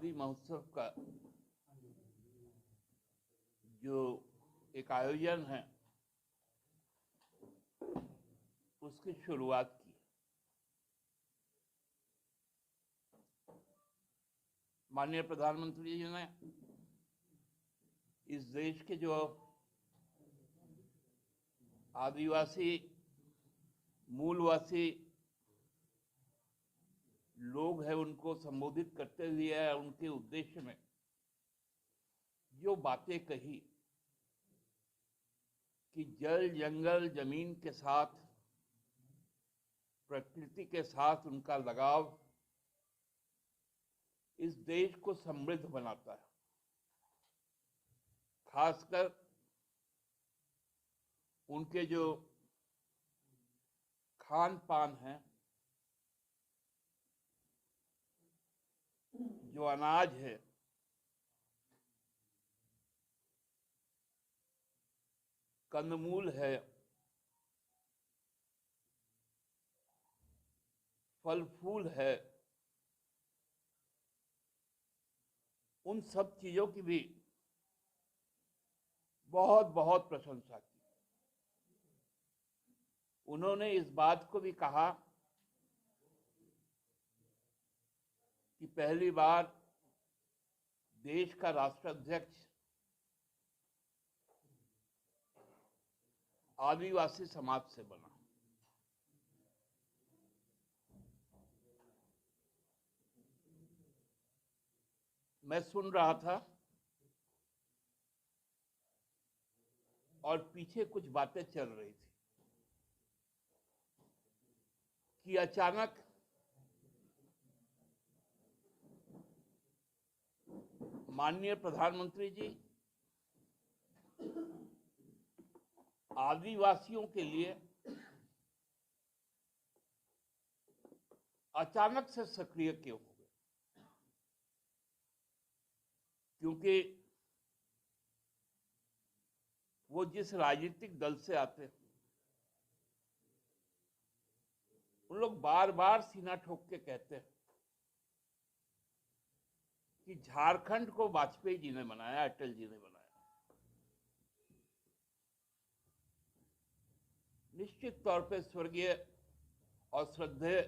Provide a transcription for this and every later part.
आदि महोत्सव का जो एक आयोजन है उसकी शुरुआत की। माननीय प्रधानमंत्री जी ने इस देश के जो आदिवासी मूलवासी लोग हैं उनको संबोधित करते हुए उनके उद्देश्य में जो बातें कही कि जल जंगल जमीन के साथ प्रकृति के साथ उनका लगाव इस देश को समृद्ध बनाता है। खासकर उनके जो खान पान है, जो अनाज है, कंदमूल है, फल फूल है, उन सब चीजों की भी बहुत बहुत प्रशंसा की। उन्होंने इस बात को भी कहा कि पहली बार देश का राष्ट्राध्यक्ष आदिवासी समाज से बना। मैं सुन रहा था और पीछे कुछ बातें चल रही थी कि अचानक माननीय प्रधानमंत्री जी आदिवासियों के लिए अचानक से सक्रिय क्यों हो गए, क्योंकि वो जिस राजनीतिक दल से आते हैं उन लोग बार बार सीना ठोक के कहते हैं कि झारखंड को वाजपेयी जी ने बनाया, अटल जी ने बनाया। निश्चित तौर पे स्वर्गीय और श्रद्धेय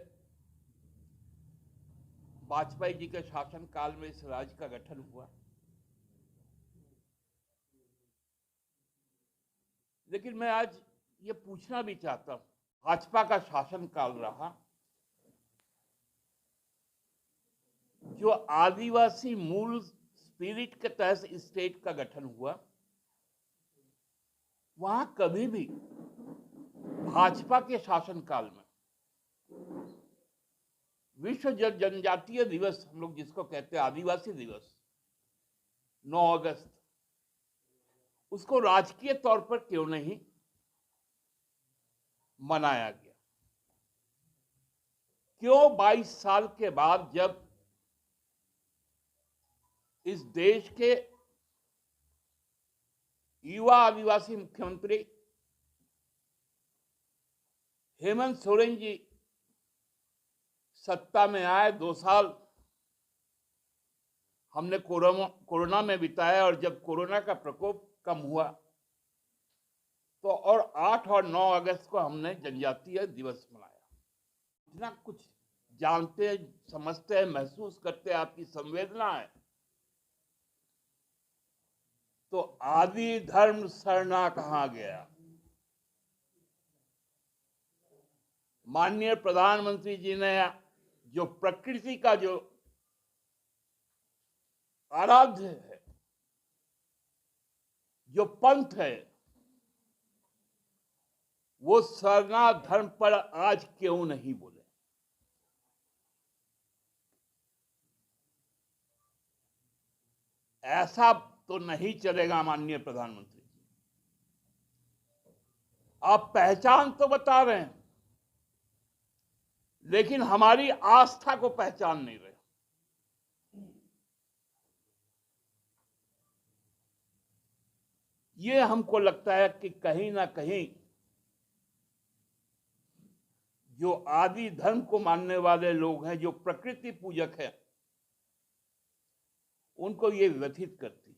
वाजपेयी जी के शासनकाल में इस राज्य का गठन हुआ, लेकिन मैं आज ये पूछना भी चाहता हूं, भाजपा का शासनकाल रहा, जो आदिवासी मूल स्पिरिट के तहत स्टेट का गठन हुआ, वहां कभी भी भाजपा के शासनकाल में विश्व जनजातीय दिवस, हम लोग जिसको कहते हैं आदिवासी दिवस, 9 अगस्त, उसको राजकीय तौर पर क्यों नहीं मनाया गया? क्यों 22 साल के बाद जब इस देश के युवा आदिवासी मुख्यमंत्री हेमंत सोरेन जी सत्ता में आए, 2 साल हमने कोरोना में बिताया और जब कोरोना का प्रकोप कम हुआ तो और 8 और 9 अगस्त को हमने जनजातीय दिवस मनाया। इतना कुछ जानते, समझते हैं, महसूस करते हैं, आपकी संवेदना है, तो आदि धर्म सरना कहां गया? माननीय प्रधानमंत्री जी ने जो प्रकृति का जो आराध्य है, जो पंथ है, वो सरना धर्म पर आज क्यों नहीं बोले? ऐसा तो नहीं चलेगा माननीय प्रधानमंत्री जी। आप पहचान तो बता रहे हैं, लेकिन हमारी आस्था को पहचान नहीं रहे। ये हमको लगता है कि कहीं ना कहीं जो आदि धर्म को मानने वाले लोग हैं, जो प्रकृति पूजक हैं, उनको ये व्यथित करती है।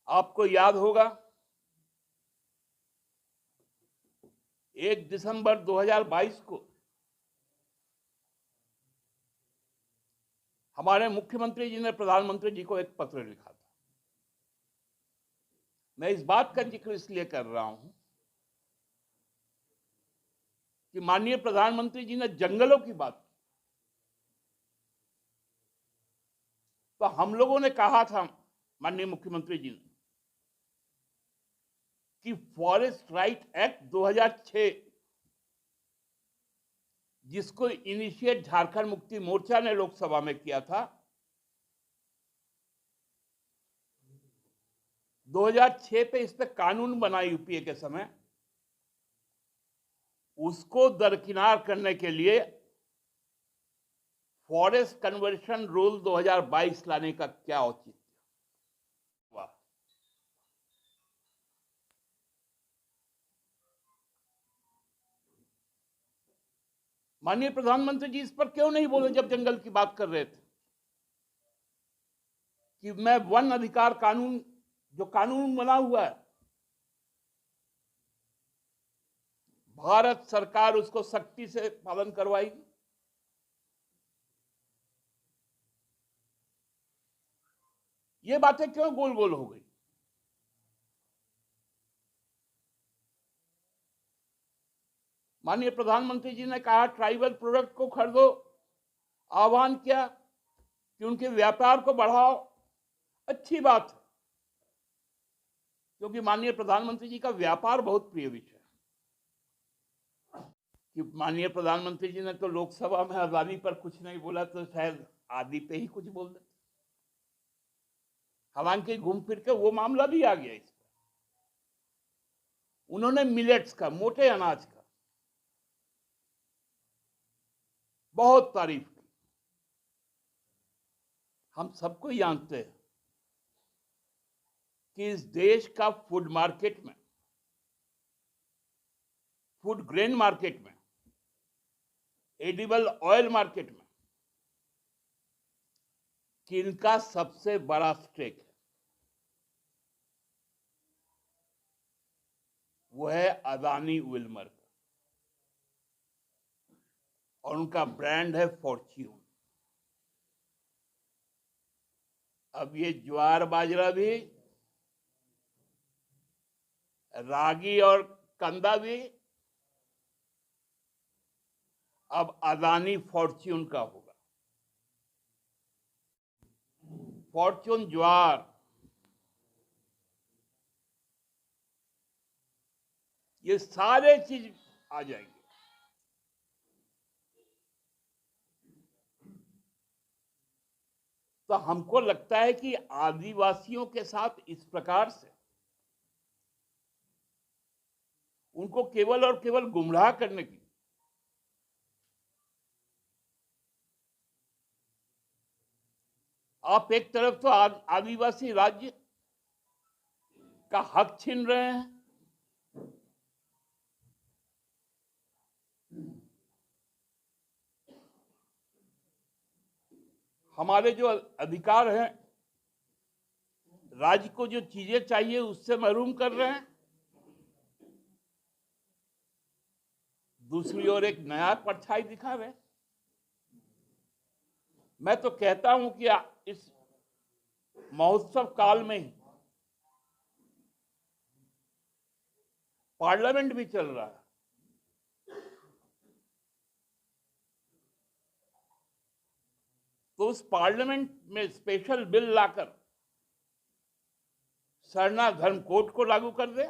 आपको याद होगा 1 दिसंबर 2022 को हमारे मुख्यमंत्री जी ने प्रधानमंत्री जी को एक पत्र लिखा था। मैं इस बात का जिक्र इसलिए कर रहा हूं कि माननीय प्रधानमंत्री जी ने जंगलों की बात की, तो हम लोगों ने कहा था माननीय मुख्यमंत्री जी ने कि फॉरेस्ट राइट एक्ट 2006 जिसको इनिशिएट झारखंड मुक्ति मोर्चा ने लोकसभा में किया था, 2006 पे इस पे कानून बना यूपीए के समय, उसको दरकिनार करने के लिए फॉरेस्ट कन्वर्शन रूल 2022 लाने का क्या औचित्य। वाह, माननीय प्रधानमंत्री जी इस पर क्यों नहीं बोले जब जंगल की बात कर रहे थे कि मैं वन अधिकार कानून, जो कानून बना हुआ है, भारत सरकार उसको सख्ती से पालन करवाएगी। ये बातें क्यों गोल गोल हो गई? माननीय प्रधानमंत्री जी ने कहा ट्राइबल प्रोडक्ट को खरीदो, आह्वान किया कि उनके व्यापार को बढ़ाओ। अच्छी बात है, क्योंकि माननीय प्रधानमंत्री जी का व्यापार बहुत प्रिय विषय है। कि माननीय प्रधानमंत्री जी ने तो लोकसभा में आजादी पर कुछ नहीं बोला, तो शायद आदि पे ही कुछ बोल देते। हालांकि घूम फिर के वो मामला भी आ गया इस पर। उन्होंने मिलेट्स का, मोटे अनाज का बहुत तारीफ की। हम सबको जानते हैं कि इस देश का फूड मार्केट में, फूड ग्रेन मार्केट में, एडिबल ऑयल मार्केट में किनका सबसे बड़ा स्टेक है? वो है अदानी विल्मर का, और उनका ब्रांड है फॉर्च्यून। अब ये ज्वार बाजरा भी, रागी और कंदा भी अब अदानी फॉर्च्यून का होगा। फॉर्च्यून ज्वार, ये सारे चीज आ जाएंगे। तो हमको लगता है कि आदिवासियों के साथ इस प्रकार से उनको केवल और केवल गुमराह करने की, आप एक तरफ तो आदिवासी राज्य का हक छीन रहे हैं, हमारे जो अधिकार हैं, राज्य को जो चीजें चाहिए उससे महरूम कर रहे हैं, दूसरी ओर एक नया परछाई दिखा रहे हैं। मैं तो कहता हूं कि इस महोत्सव काल में ही पार्लियामेंट भी चल रहा है, तो उस पार्लियामेंट में स्पेशल बिल लाकर सरना धर्म कोड को लागू कर दे।